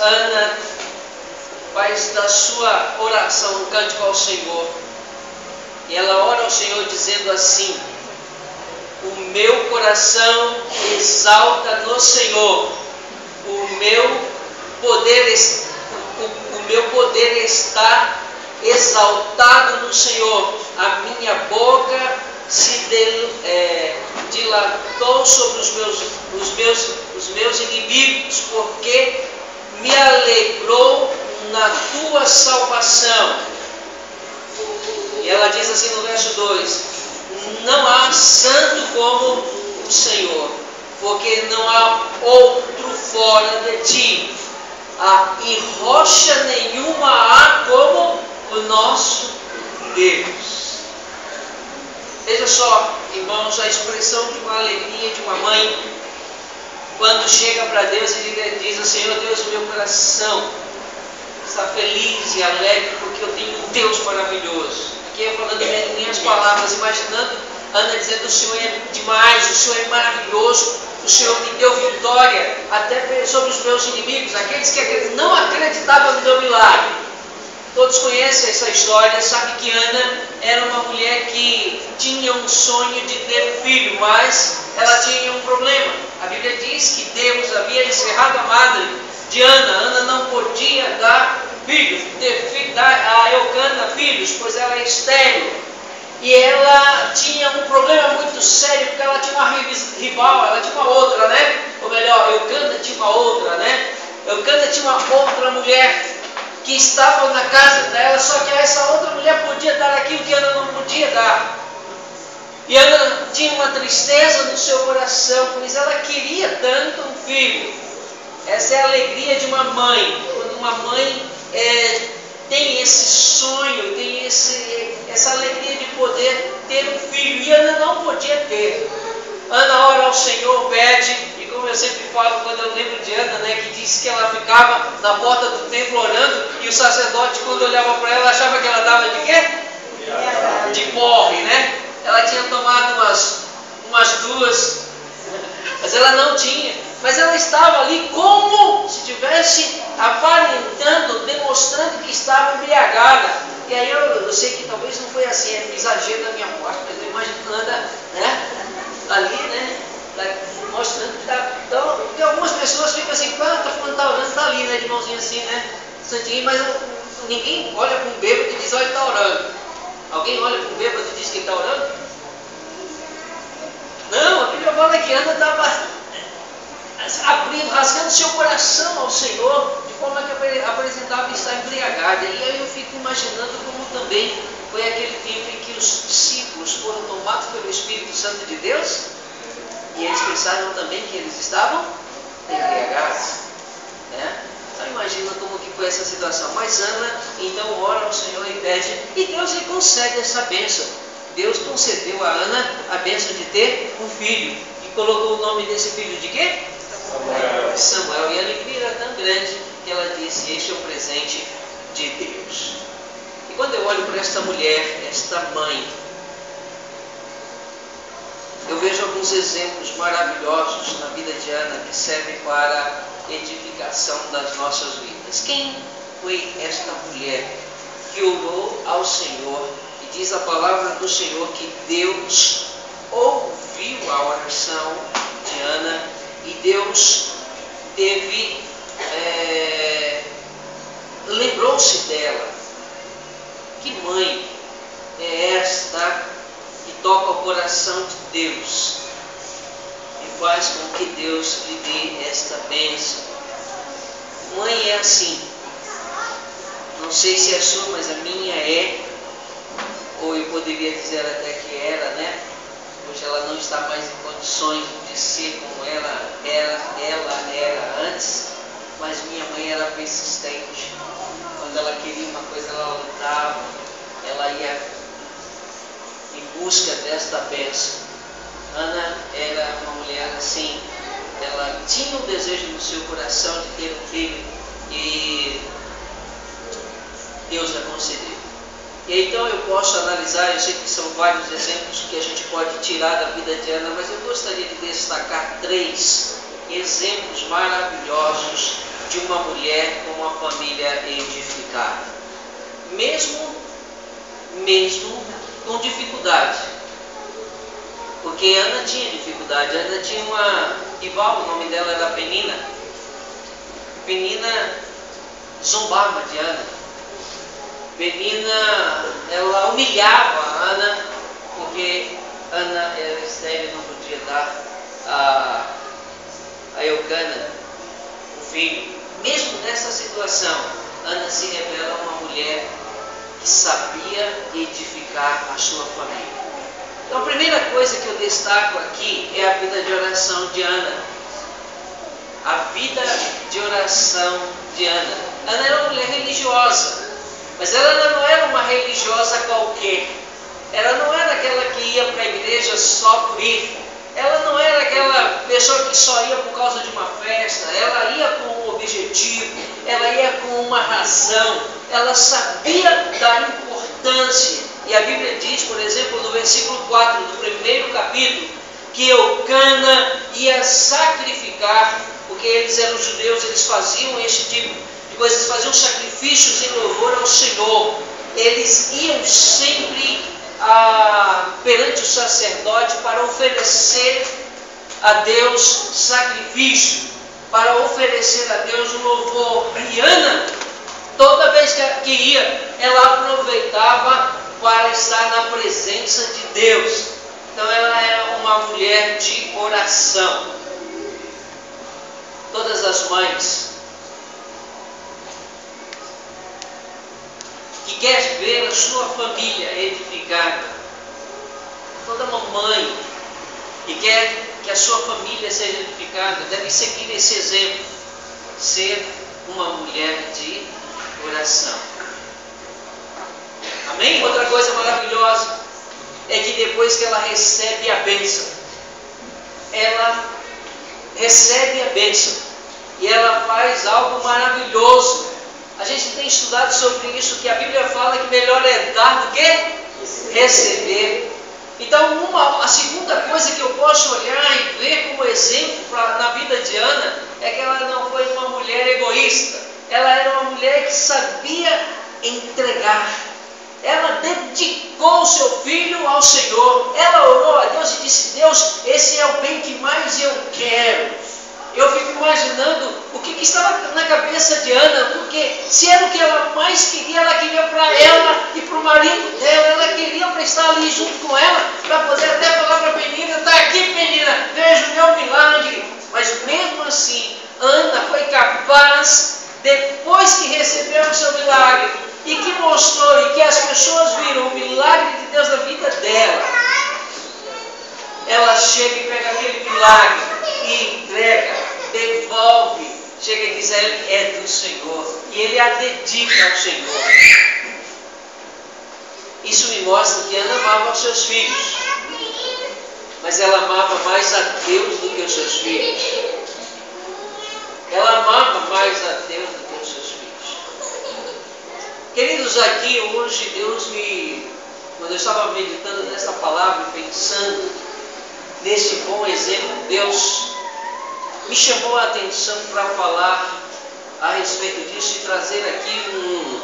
Ana faz da sua oração um cântico ao Senhor. E ela ora ao Senhor dizendo assim: o meu coração exalta no Senhor, o meu poder está exaltado no Senhor. A minha boca se dilatou sobre os meus inimigos, porque me alegrou na tua salvação. E ela diz assim no verso 2: não há santo como o Senhor, porque não há outro fora de ti, e rocha nenhuma há como o nosso Deus. Veja só, irmãos, a expressão de uma alegria de uma mãe quando chega para Deus e diz ao Senhor: Deus, o meu coração está feliz e alegre porque eu tenho um Deus maravilhoso. Aqui eu falando em minhas palavras, imaginando Ana dizendo: o Senhor é demais, o Senhor é maravilhoso, o Senhor me deu vitória até sobre os meus inimigos, aqueles que não acreditavam no meu milagre. Todos conhecem essa história, sabem que Ana era uma mulher que tinha um sonho de ter filho, mas ela tinha um problema. A Bíblia diz que Deus havia encerrado a madre de Ana. Ana não podia dar filhos, dar a Eucana filhos, pois ela é estéril. E ela tinha um problema muito sério, porque ela tinha uma rival, ela tinha uma outra, né? Ou melhor, Eucana tinha uma outra, né? Eucana tinha uma outra mulher que estava na casa dela, só que essa outra mulher podia dar aquilo que Ana não podia dar. E Ana tinha uma tristeza no seu coração, pois ela queria tanto um filho. Essa é a alegria de uma mãe, quando uma mãe tem esse sonho, tem essa alegria de poder ter um filho. E Ana não podia ter. Ana ora ao Senhor, pede. Como eu sempre falo, quando eu lembro de Ana, né, que disse que ela ficava na porta do templo orando, e o sacerdote, quando olhava para ela, achava que ela dava de quê? De porre, né? Ela tinha tomado umas duas, mas ela não tinha. Mas ela estava ali como se estivesse aparentando, demonstrando que estava embriagada. E aí eu sei que talvez não foi assim, é exagero da minha parte, mas eu imagino Ana, né, ali, né, mostrando que está. Então, porque algumas pessoas ficam assim: quando está orando, está ali, né, de mãozinha assim, né, santinho, mas ninguém olha para um bêbado e diz: olha, ele está orando. Alguém olha para um bêbado e diz que ele está orando? Não, a Bíblia fala que Ana estava rasgando seu coração ao Senhor, de forma que apresentava estar embriagada. E aí eu fico imaginando como também foi aquele tempo em que os discípulos foram tomados pelo Espírito Santo de Deus, e eles pensaram também que eles estavam embriagados, né? Então imagina como que foi essa situação. Mas Ana então ora ao Senhor e pede, e Deus lhe concede essa bênção. Deus concedeu a Ana a bênção de ter um filho, e colocou o nome desse filho de quê? Samuel. E a alegria era tão grande que ela disse: este é o presente de Deus. E quando eu olho para esta mulher, esta mãe, eu vejo alguns exemplos maravilhosos na vida de Ana que servem para edificação das nossas vidas. Quem foi esta mulher que orou ao Senhor? E diz a palavra do Senhor que Deus ouviu a oração de Ana, e Deus lembrou-se dela. Que mãe é esta que toca o coração de Deus e faz com que Deus lhe dê esta bênção? Mãe é assim. Não sei se é a sua, mas a minha é, ou eu poderia dizer até que era, né? Hoje ela não está mais em condições de ser como ela era antes, mas minha mãe era persistente. Quando ela queria uma coisa, ela lutava, ela ia em busca desta bênção. Ana era uma mulher assim, ela tinha um desejo no seu coração de ter um filho, e Deus a concedeu. E então eu posso analisar, eu sei que são vários exemplos que a gente pode tirar da vida de Ana, mas eu gostaria de destacar 3 exemplos maravilhosos de uma mulher com uma família edificada. Mesmo com dificuldade. Porque Ana tinha dificuldade. Ana tinha uma rival, o nome dela era Penina. Penina zombava de Ana. Penina, ela humilhava a Ana, porque Ana era estéril e não podia dar a Eucana, o filho. Mesmo nessa situação, Ana se revela uma mulher que sabia edificar a sua família. Então a primeira coisa que eu destaco aqui é a vida de oração de Ana. A vida de oração de Ana. Ana era uma mulher religiosa, mas ela não era uma religiosa qualquer. Ela não era aquela que ia para a igreja só por ir. Ela não era aquela pessoa que só ia por causa de uma festa. Ela ia com um objetivo, ela ia com uma razão. Ela sabia da importância. E a Bíblia diz, por exemplo, no versículo 4 do primeiro capítulo, que Eucana ia sacrificar, porque eles eram judeus, eles faziam esse tipo de coisas, faziam sacrifícios em louvor ao Senhor. Eles iam sempre perante o sacerdote para oferecer a Deus sacrifício, para oferecer a Deus um louvor. E Ana, toda vez que ia, ela aproveitava para estar na presença de Deus. Então ela era uma mulher de oração. Todas as mães que quer ver a sua família edificada, toda mamãe que quer que a sua família seja edificada, deve seguir esse exemplo, ser uma mulher de oração. Amém? Outra coisa maravilhosa é que depois que ela recebe a bênção, ela recebe a bênção e ela faz algo maravilhoso. A gente tem estudado sobre isso, que a Bíblia fala que melhor é dar do que receber. Então, a segunda coisa que eu posso olhar e ver como exemplo na vida de Ana é que ela não foi uma mulher egoísta. Ela era uma mulher que sabia entregar. Ela dedicou o seu filho ao Senhor. Ela orou a Deus e disse: Deus, esse é o bem que mais eu quero. Eu fico imaginando o que estava na cabeça de Ana, porque se era o que ela mais queria, ela queria para ela e para o marido dela. Ela queria para estar ali junto com ela, para poder até falar para a Penina: está aqui, Penina, veja o meu milagre. Mas mesmo assim, Ana foi capaz, depois que recebeu o seu milagre, e que mostrou, e que as pessoas viram o milagre de Deus na vida dela, ela chega e pega aquele milagre e entrega, devolve, chega e diz: é do Senhor, e ele a dedica ao Senhor. Isso me mostra que Ana amava os seus filhos, mas ela amava mais a Deus do que os seus filhos. Ela amava mais a Deus do que os seus filhos. Queridos, aqui hoje quando eu estava meditando nesta palavra e pensando nesse bom exemplo, Deus me chamou a atenção para falar a respeito disso e trazer aqui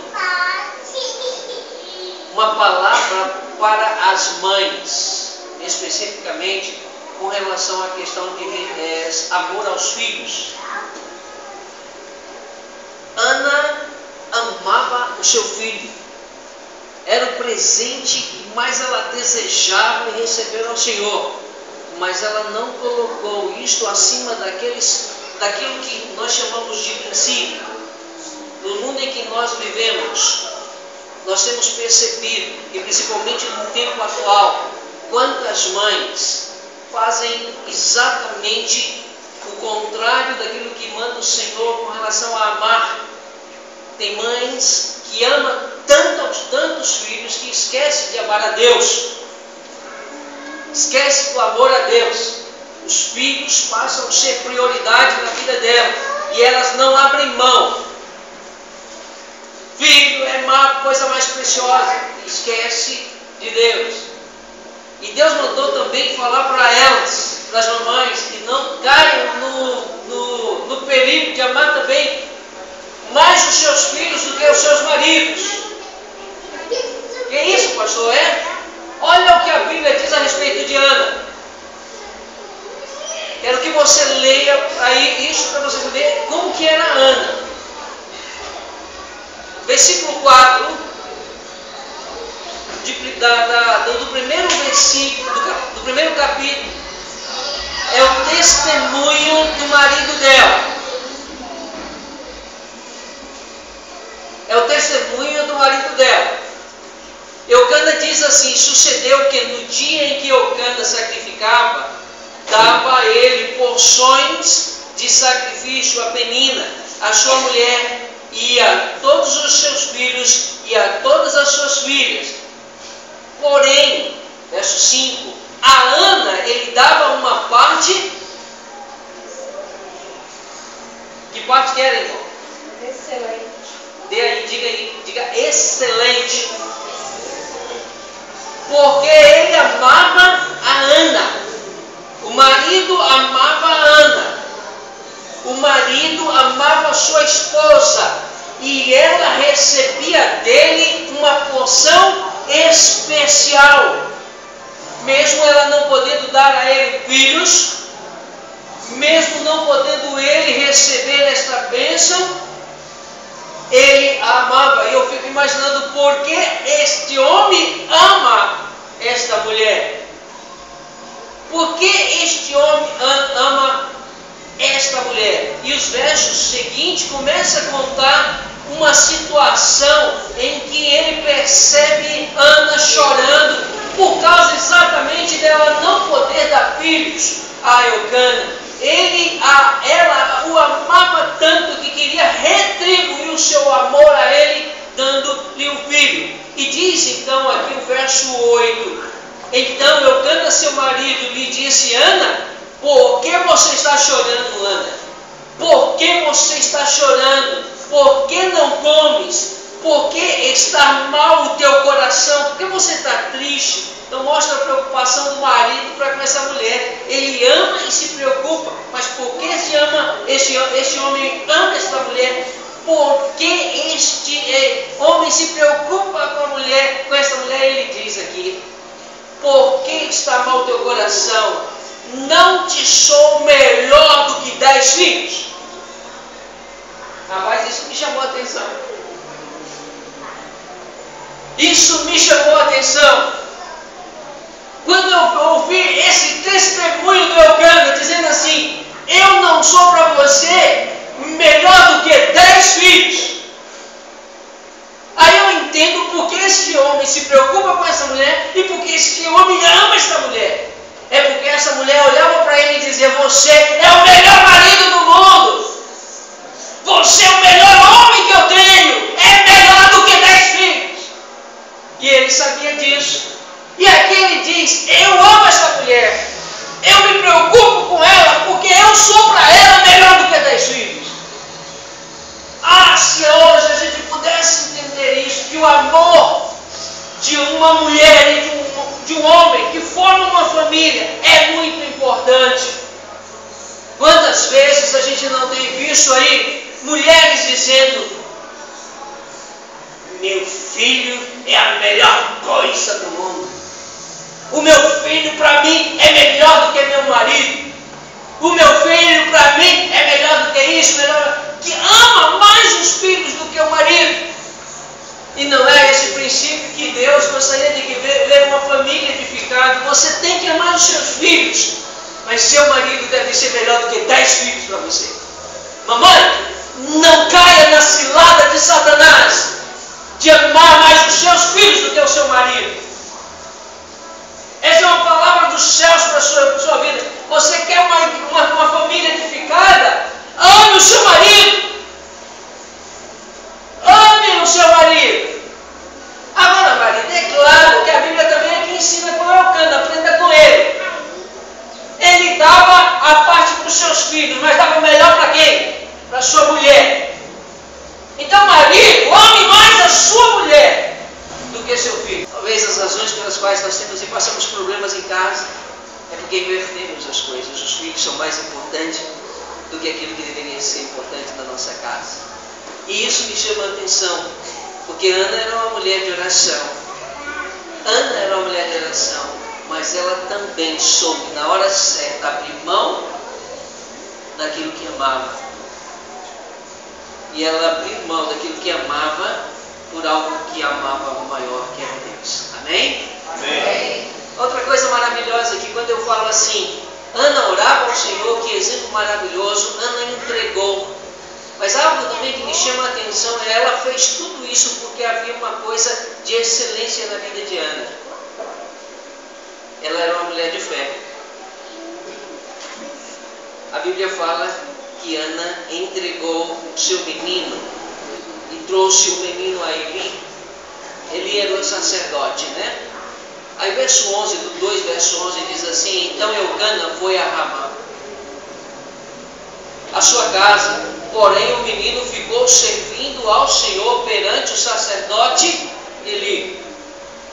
uma palavra para as mães, especificamente com relação à questão de amor aos filhos. Ana amava o seu filho, era o presente que mais ela desejava e receber ao Senhor, mas ela não colocou isto acima daquilo que nós chamamos de princípio. No mundo em que nós vivemos, nós temos percebido, e principalmente no tempo atual, quantas mães fazem exatamente o contrário daquilo que manda o Senhor com relação a amar. Tem mães que amam tantos filhos que esquecem de amar a Deus. Esquece do amor a Deus. Os filhos passam a ser prioridade na vida delas e elas não abrem mão. Filho é a coisa mais preciosa. Esquece de Deus. E Deus mandou também falar para elas, para as mamães, que não caiam no perigo de amar também mais os seus filhos do que os seus maridos. Que é isso, pastor? Olha o que a Bíblia diz a respeito de Ana. Quero que você leia aí isso para você ver como que era Ana. Versículo 4 do primeiro versículo do primeiro capítulo é o testemunho do marido dela. É o testemunho do marido dela. Eucana diz assim: sucedeu que no dia em que Eucana sacrificava, dava a ele porções de sacrifício a Penina, a sua mulher, e a todos os seus filhos e a todas as suas filhas. Porém, verso 5, a Ana ele dava uma parte. Que parte que era, irmão? Excelente. Dê aí, diga excelente. Porque ele amava a Ana. O marido amava a Ana. O marido amava a sua esposa. E ela recebia dele uma porção especial. Mesmo ela não podendo dar a ele filhos, mesmo não podendo ele receber esta bênção, ele a amava. E eu fico imaginando por que este homem ama esta mulher. Por que este homem ama esta mulher? E os versos seguintes começam a contar uma situação em que ele percebe Ana chorando por causa exatamente dela não poder dar filhos a Eucana. Ela o amava tanto que queria retribuir o seu amor a ele, dando-lhe um filho. E diz então aqui o verso 8: então Eucana, seu marido, lhe disse: Ana, por que você está chorando, Ana? Por que você está chorando? Por que não comes? Por que está mal o teu coração? Por que você está triste? Então mostra a preocupação do marido para com essa mulher. Ele ama e se preocupa. Mas por que este homem ama esta mulher? Porque este homem se preocupa com esta mulher, ele diz aqui: por que está mal o teu coração? Não te sou melhor do que 10 filhos? Rapaz, isso me chamou a atenção. Isso me chamou a atenção. Quando eu ouvi esse testemunho do Eucana dizendo assim: eu não sou para você melhor do que 10 filhos. Aí eu entendo porque esse homem se preocupa com essa mulher e porque esse homem ama esta mulher. É porque essa mulher olhava para ele e dizia: você é o melhor marido do mundo. Você é o melhor homem que eu tenho. É melhor do que 10 filhos. E ele sabia disso. E aqui ele diz: eu amo esta mulher. Eu me preocupo com ela porque eu sou para ela melhor do que 10 filhos. Ah, se hoje a gente pudesse entender isso, que o amor de uma mulher e de um homem que forma uma família é muito importante. Quantas vezes a gente não tem visto aí mulheres dizendo: meu filho é a melhor coisa do mundo. O meu filho para mim é melhor do que meu marido. O meu filho para mim é melhor do que isso, que ama mais os filhos do que o marido. E não é esse princípio que Deus gostaria de ver uma família edificada. Você tem que amar os seus filhos, mas seu marido deve ser melhor do que 10 filhos para você. Mamãe, não caia na cilada de Satanás de amar mais os seus filhos do que o seu marido. Essa é uma palavra dos céus para a sua vida. Você quer uma família edificada? Ame o seu marido. Ame o seu marido. Agora, marido, é claro que a Bíblia também aqui ensina com Eucana, aprenda com ele. Ele dava a parte para os seus filhos, mas dava melhor para quem? Para a sua mulher. Então, marido, ame mais a sua mulher do que seu filho. Talvez as razões pelas quais nós temos e passamos problemas em casa é porque invertemos as coisas. Os filhos são mais importantes do que aquilo que deveria ser importante na nossa casa. E isso me chama a atenção, porque Ana era uma mulher de oração. Ana era uma mulher de oração, mas ela também soube, na hora certa, abrir mão daquilo que amava. E ela abriu mão daquilo que amava por algo que amava maior, que era Deus. Amém? Amém. Outra coisa maravilhosa aqui, quando eu falo assim, Ana orava ao Senhor, que exemplo maravilhoso, Ana entregou. Mas algo também que me chama a atenção é ela fez tudo isso porque havia uma coisa de excelência na vida de Ana. Ela era uma mulher de fé. A Bíblia fala que Ana entregou o seu menino e trouxe o menino a Eli. Eli era o sacerdote, né? Aí verso 11, do 2, verso 11 diz assim: então Eucana foi a Ramá, a sua casa, porém o menino ficou servindo ao Senhor perante o sacerdote Eli.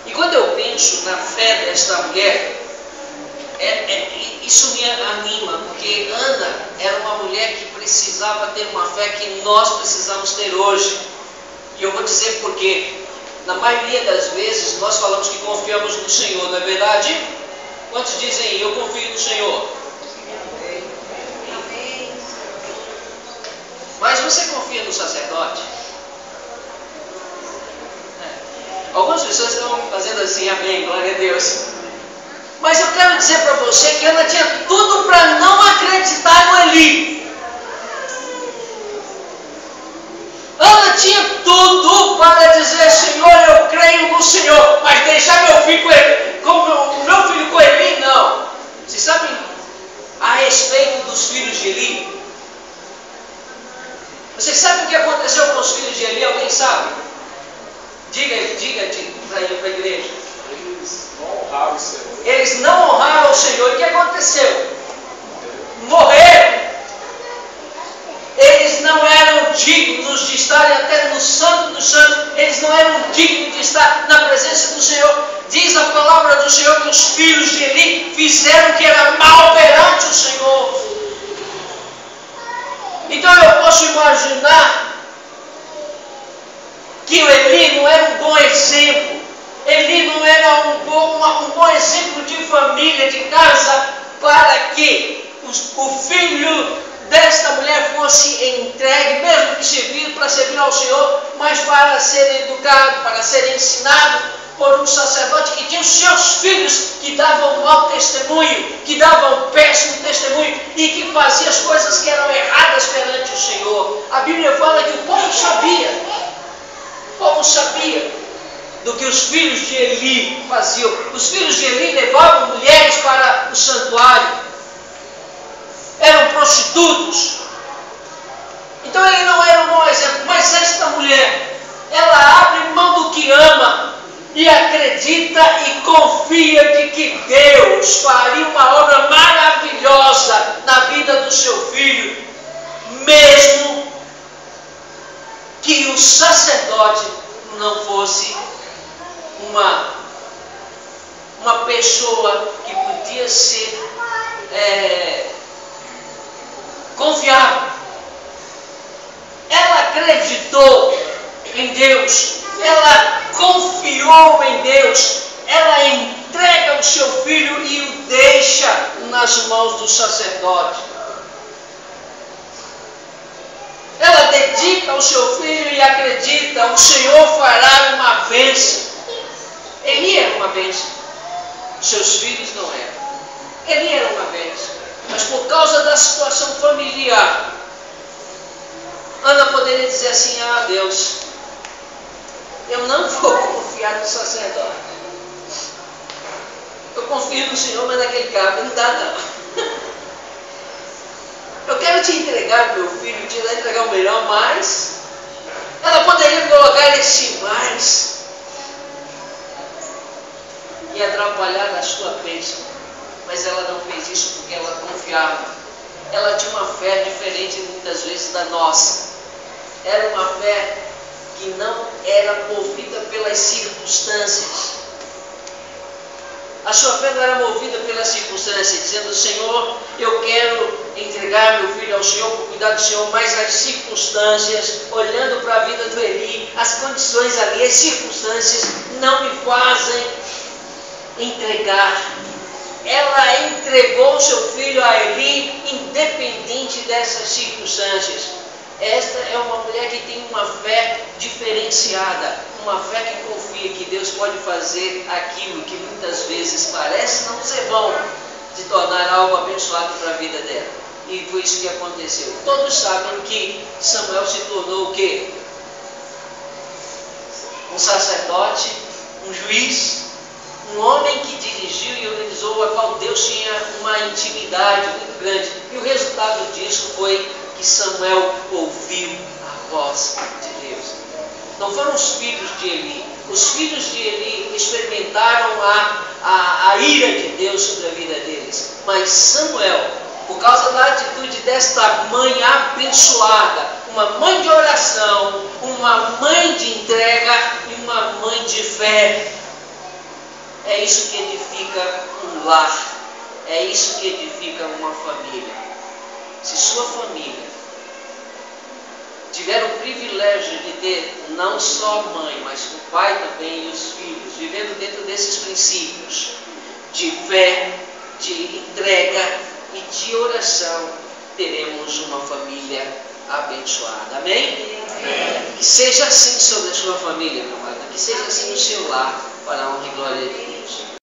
E quando eu penso na fé desta mulher, isso me anima, porque Ana era uma mulher que precisava ter uma fé que nós precisamos ter hoje. E eu vou dizer por quê. Na maioria das vezes nós falamos que confiamos no Senhor, não é verdade? Quantos dizem, eu confio no Senhor? Mas você confia no sacerdote? Algumas pessoas estão fazendo assim, amém, glória a Deus. Mas eu quero dizer para você que Ana tinha tudo para não acreditar no Eli. Ana tinha tudo para dizer, Senhor, eu creio no Senhor, mas deixar meu filho com Eli, como meu filho com Eli, não. Vocês sabem a respeito dos filhos de Eli? Vocês sabem o que aconteceu com os filhos de Eli? Alguém sabe? Diga para a igreja. Eles não honraram o Senhor. Eles não honraram o Senhor. E o que aconteceu? Morreram. Eles não eram dignos de estarem até no Santo dos Santos. Eles não eram dignos de estar na presença do Senhor. Diz a palavra do Senhor que os filhos de Eli fizeram o que era mal perante o Senhor. Então eu posso imaginar que o Eli não era um bom exemplo. Eli não era um bom exemplo de família, de casa, para que o filho desta mulher fosse entregue, mesmo que servir para servir ao Senhor, mas para ser educado, para ser ensinado por um sacerdote que tinha os seus filhos que davam mau testemunho, que davam péssimo testemunho e que fazia as coisas que eram erradas perante o Senhor. A Bíblia fala que o povo sabia do que os filhos de Eli faziam. Os filhos de Eli levavam mulheres para o santuário, eram prostitutos. Então ele não era um bom exemplo, mas esta mulher, ela abre mão do que ama e acredita e confia de que Deus faria uma obra maravilhosa na vida do seu filho, mesmo que o sacerdote não fosse uma pessoa que podia ser confiável. Ela acreditou em Deus, ela confiou em Deus, ela entrega o seu filho e o deixa nas mãos do sacerdote. Ela dedica o seu filho e acredita, o Senhor fará uma bênção. Eli era uma bênção, seus filhos não eram. Eli era uma bênção, mas por causa da situação familiar, Ana poderia dizer assim, Deus, eu não vou confiar no sacerdote. Eu confio no Senhor, mas naquele cara não dá não. Eu quero te entregar meu filho, te entregar o melhor, mas ela poderia colocar esse mais e atrapalhar a sua bênção. Mas ela não fez isso porque ela confiava. Ela tinha uma fé diferente muitas vezes da nossa. Era uma fé que não era movida pelas circunstâncias. A sua fé não era movida pelas circunstâncias, dizendo, Senhor, eu quero entregar meu filho ao Senhor, por cuidar do Senhor, mas as circunstâncias, olhando para a vida do Eli, as condições ali, as circunstâncias não me fazem entregar. Ela entregou seu filho a Eli, independente dessas circunstâncias. Esta é uma mulher que tem uma fé diferenciada, uma fé que confia que Deus pode fazer aquilo que muitas vezes parece não ser bom, de tornar algo abençoado para a vida dela. E foi isso que aconteceu. Todos sabem que Samuel se tornou o quê? Um sacerdote, um juiz, um homem que dirigiu e organizou, a qual Deus tinha uma intimidade muito grande. E o resultado disso foi que Samuel ouviu a voz de Deus. Não foram os filhos de Eli. Os filhos de Eli experimentaram a ira de Deus sobre a vida deles. Mas Samuel, por causa da atitude desta mãe abençoada, uma mãe de oração, uma mãe de entrega e uma mãe de fé, é isso que edifica um lar. É isso que edifica uma família. Se sua família tiver o privilégio de ter não só a mãe, mas o pai também e os filhos, vivendo dentro desses princípios de fé, de entrega e de oração, teremos uma família abençoada. Amém? Amém. Que seja assim sobre a sua família, meu amado. Que seja assim no seu lar, para a honra e glória de Deus.